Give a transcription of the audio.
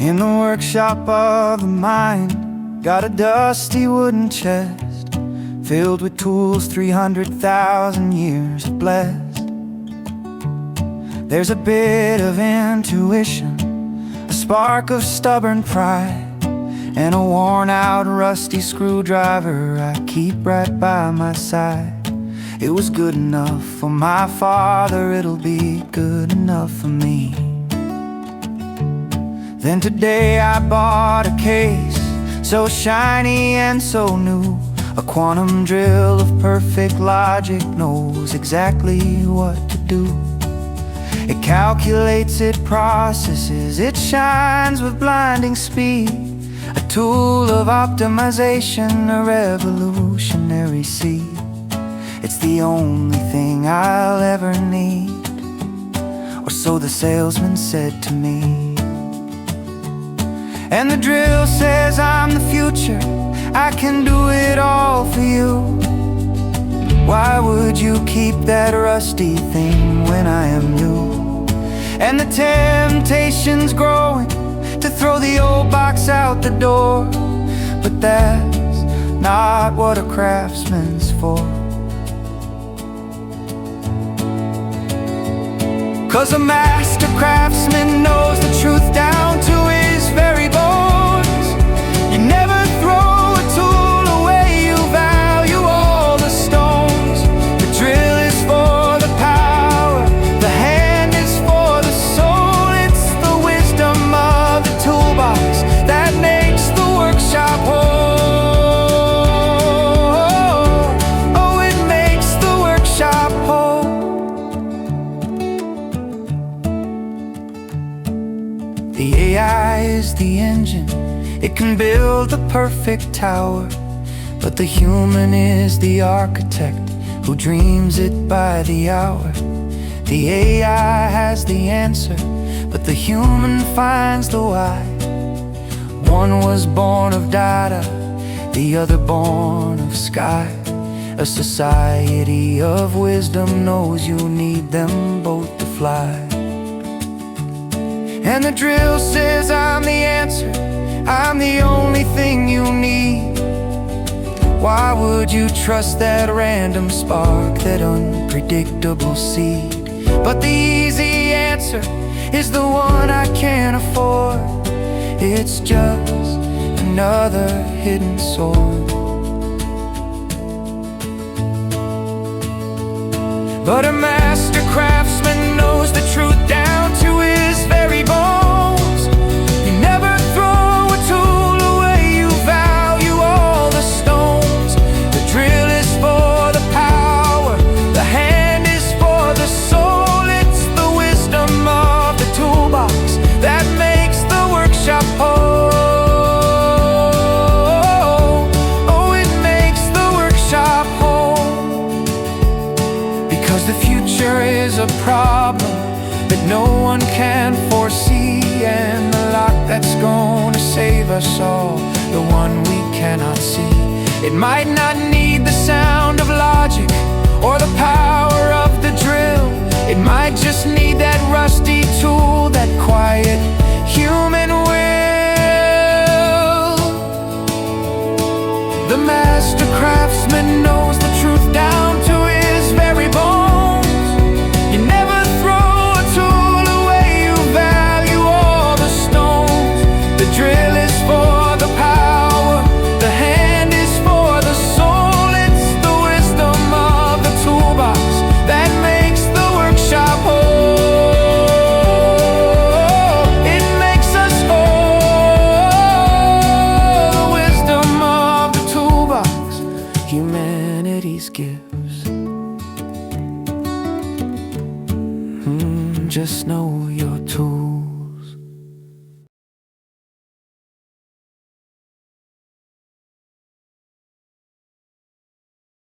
In the workshop of the mind, got a dusty wooden chest filled with tools 300,000 years have blessed. There's a bit of intuition, a spark of stubborn pride, and a worn-out rusty screwdriver I keep right by my side. It was good enough for my father, it'll be good enough for me. Then today I bought a case, so shiny and so new. A quantum drill of perfect logic knows exactly what to do. It calculates, it processes, it shines with blinding speed. A tool of optimization, a revolutionary seed. It's the only thing I'll ever need, or so the salesman said to me. And the drill says I'm the future, I can do it all for you. Why would you keep that rusty thing when I am new? And the temptation's growing to throw the old box out the door, but that's not what a craftsman's for. 'Cause a master craftsman knows the truth down to his very bones. You never throw a tool away, you value all the stones. The drill is for the power, the hand is for the soul. It's the wisdom of the toolbox that makes the workshop whole. Oh, it makes the workshop whole. The AI is the engine, it can build the perfect tower, but the human is the architect who dreams it by the hour. The AI has the answer, but the human finds the why. One was born of data, the other born of sky. A society of wisdom knows you need them both to fly. And the drill says I'm the answer, I'm the only thing you need. Why would you trust that random spark, that unpredictable seed? But the easy answer is the one I can't afford. It's just another hidden sword. But a master craftsman knows the truth down to his very bones. You never throw a tool away, you value all the stones. The drill is for the power, the hand is for the soul. It's the wisdom of the toolbox that makes the workshop whole. Oh, it makes the workshop whole. Because the future is a problem that no one can foresee, and the lock that's gonna save us all, the one we cannot see. It might not need the sound of logic or the power of the drill. It might just need that rusty tool, that quiet human will. The master craftsman knows the truth down to his very bones. You never throw a tool away, you value all the stones. The drill is for the power, the hand is for the soul. It's the wisdom of the toolbox that makes the workshop whole. It makes us whole. The wisdom of the toolbox humanity's gives. Just know your tool.